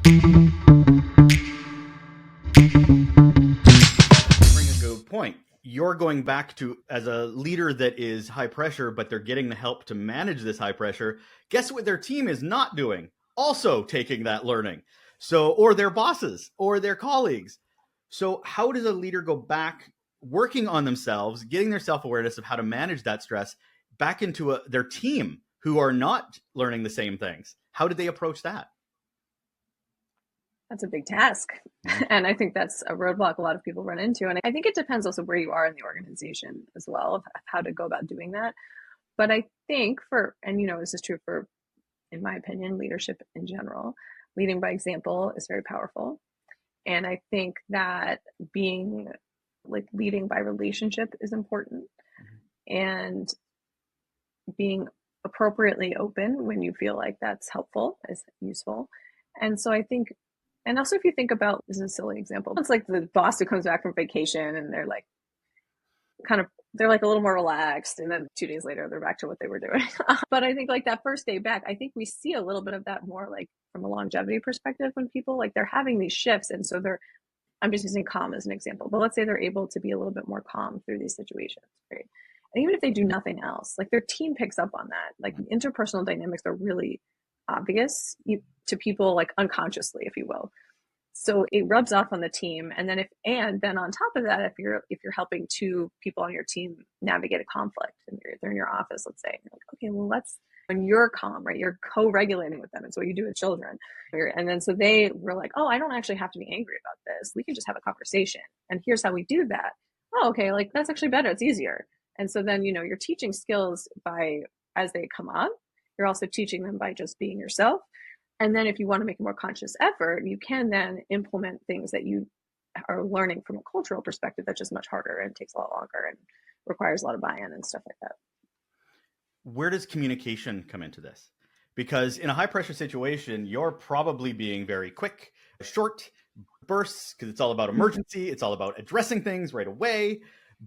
Bring a good point. You're going back to, as a leader that is high pressure, but they're getting the help to manage this high pressure. Guess what their team is not doing? Also taking that learning. So, or their bosses or their colleagues. So, how does a leader go back working on themselves, getting their self awareness of how to manage that stress back into their team who are not learning the same things? How did they approach that? That's a big task. Mm-hmm. And I think that's a roadblock a lot of people run into. And I think it depends also where you are in the organization as well, of how to go about doing that. But I think and this is true for, in my opinion, leadership in general, leading by example is very powerful. And I think that being leading by relationship is important, and being appropriately open when you feel like that's helpful is useful. And so I think, and also if you think about, this is a silly example, it's like the boss who comes back from vacation and they're like they're like a little more relaxed, and then 2 days later they're back to what they were doing. But I think like that first day back, I think we see a little bit of that more like from a longevity perspective, when people like they're having these shifts, and so I'm just using calm as an example, but let's say they're able to be a little bit more calm through these situations, right? And even if they do nothing else, like their team picks up on that. Like interpersonal dynamics are really obvious to people, like unconsciously, if you will. So it rubs off on the team. And then on top of that, if you're helping two people on your team navigate a conflict, and they're in your office, let's say, you're like, okay, well, when you're calm, right? You're co-regulating with them. It's what you do with children. And then so they were like, oh, I don't actually have to be angry about this. We can just have a conversation. And here's how we do that. Oh, okay. Like that's actually better. It's easier. And so then, you're teaching skills as they come up. You're also teaching them by just being yourself. And then if you want to make a more conscious effort, you can then implement things that you are learning from a cultural perspective that's just much harder and takes a lot longer and requires a lot of buy-in and stuff like that. Where does communication come into this? Because in a high pressure situation, you're probably being very quick, short bursts, because it's all about emergency. It's all about addressing things right away.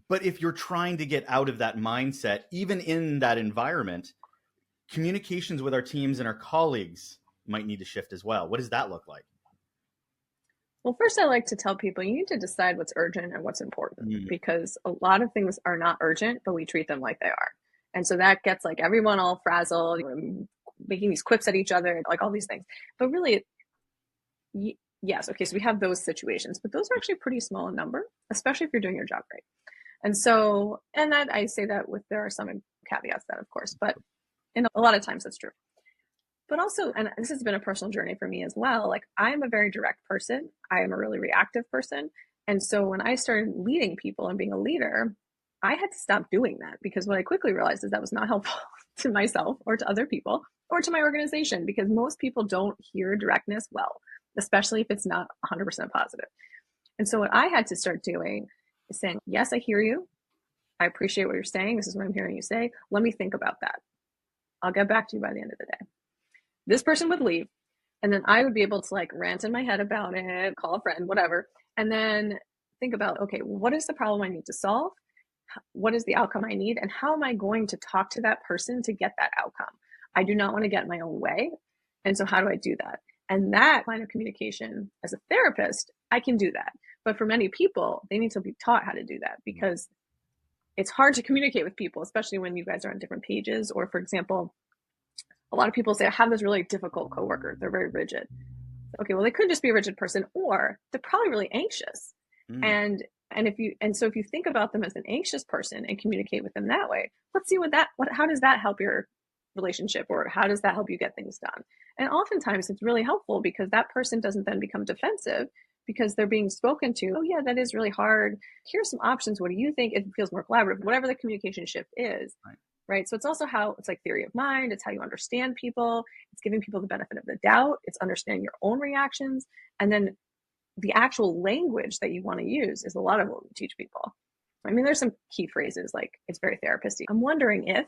But if you're trying to get out of that mindset, even in that environment, communications with our teams and our colleagues might need to shift as well. What does that look like? Well, first, I like to tell people you need to decide what's urgent and what's important, because a lot of things are not urgent, but we treat them like they are. And so that gets like everyone all frazzled, making these quips at each other, like all these things. But really, yes, okay, so we have those situations, but those are actually pretty small in number, especially if you're doing your job right. And so, and that I say that there are some caveats to that, of course, but in a lot of times that's true. But also, and this has been a personal journey for me as well, like I'm a very direct person. I am a really reactive person. And so when I started leading people and being a leader, I had to stop doing that, because what I quickly realized is that was not helpful to myself or to other people or to my organization, because most people don't hear directness well, especially if it's not 100% positive. And so what I had to start doing is saying, yes, I hear you. I appreciate what you're saying. This is what I'm hearing you say. Let me think about that. I'll get back to you by the end of the day. This person would leave, and then I would be able to like rant in my head about it, call a friend, whatever, and then think about, okay, what is the problem I need to solve? What is the outcome I need? And how am I going to talk to that person to get that outcome? I do not want to get in my own way. And so how do I do that? And that line of communication, as a therapist, I can do that. But for many people, they need to be taught how to do that, because it's hard to communicate with people, especially when you guys are on different pages. Or for example, a lot of people say, I have this really difficult coworker. They're very rigid. Okay, well, they could just be a rigid person, or they're probably really anxious. And so if you think about them as an anxious person and communicate with them that way, let's see how does that help your relationship, or how does that help you get things done? And oftentimes it's really helpful, because that person doesn't then become defensive, because they're being spoken to. Oh yeah, that is really hard. Here's some options. What do you think? It feels more collaborative, whatever the communication shift is. Right. So it's also it's like theory of mind. It's how you understand people. It's giving people the benefit of the doubt. It's understanding your own reactions. And then the actual language that you want to use is a lot of what we teach people. I mean, there's some key phrases, like it's very therapist-y. I'm wondering if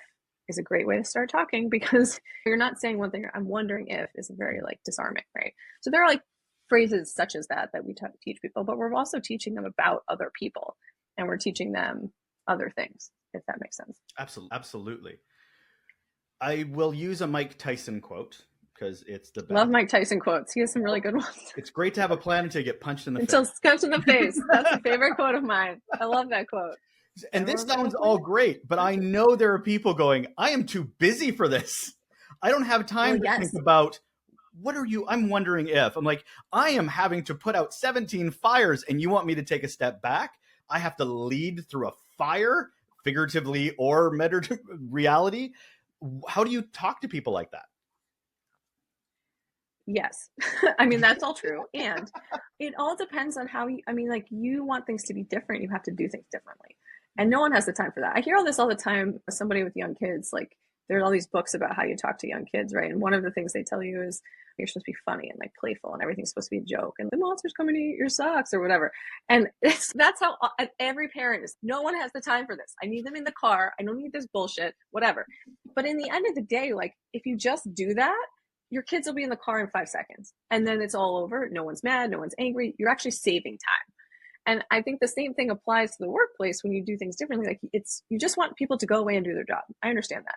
is a great way to start talking, because you're not saying one thing. I'm wondering if is very like disarming, right? So there are like phrases such as that we teach people, but we're also teaching them about other people, and we're teaching them other things, if that makes sense. Absolutely. I will use a Mike Tyson quote, because it's the best. Love Mike Tyson quotes. He has some really good ones. It's great to have a plan until you get punched in the face. Until punched in the face. That's a favorite quote of mine. I love that quote. And this sounds all great, but I know there are people going, I am too busy for this. I don't have time to think about I'm wondering if. I'm like, I am having to put out 17 fires and you want me to take a step back? I have to lead through a fire, figuratively or reality. How do you talk to people like that? Yes. I mean, that's all true. And it all depends on how you want things to be different. You have to do things differently. And no one has the time for that. I hear all this all the time. Somebody with young kids, like there are all these books about how you talk to young kids, right? And one of the things they tell you is you're supposed to be funny and like playful and everything's supposed to be a joke and the monster's coming to eat your socks or whatever. And that's how every parent is. No one has the time for this. I need them in the car. I don't need this bullshit, whatever. But in the end of the day, like if you just do that, your kids will be in the car in 5 seconds and then it's all over. No one's mad. No one's angry. You're actually saving time. And I think the same thing applies to the workplace when you do things differently. Like you just want people to go away and do their job. I understand that,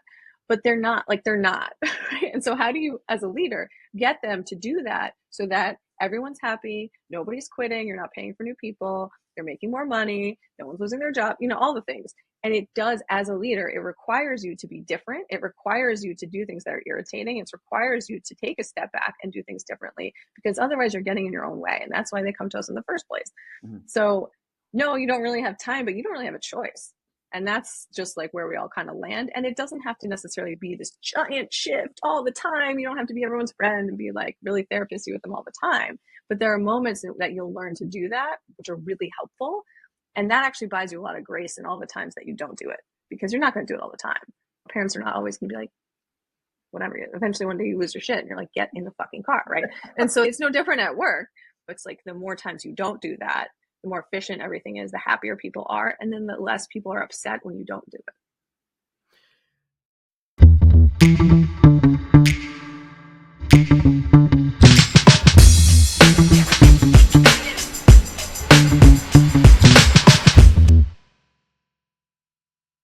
but they're not. Right? And so how do you, as a leader, get them to do that so that everyone's happy, nobody's quitting, you're not paying for new people, they're making more money, no one's losing their job, all the things. And it does, as a leader, it requires you to be different. It requires you to do things that are irritating. It requires you to take a step back and do things differently because otherwise you're getting in your own way. And that's why they come to us in the first place. Mm-hmm. So no, you don't really have time, but you don't really have a choice. And that's just like where we all kind of land. And it doesn't have to necessarily be this giant shift all the time. You don't have to be everyone's friend and be like really therapist-y with them all the time. But there are moments that you'll learn to do that, which are really helpful. And that actually buys you a lot of grace in all the times that you don't do it because you're not going to do it all the time. Parents are not always going to be like, whatever. Eventually one day you lose your shit and you're like, get in the fucking car, right? And so it's no different at work. It's like the more times you don't do that, the more efficient everything is, the happier people are, and then the less people are upset when you don't do it.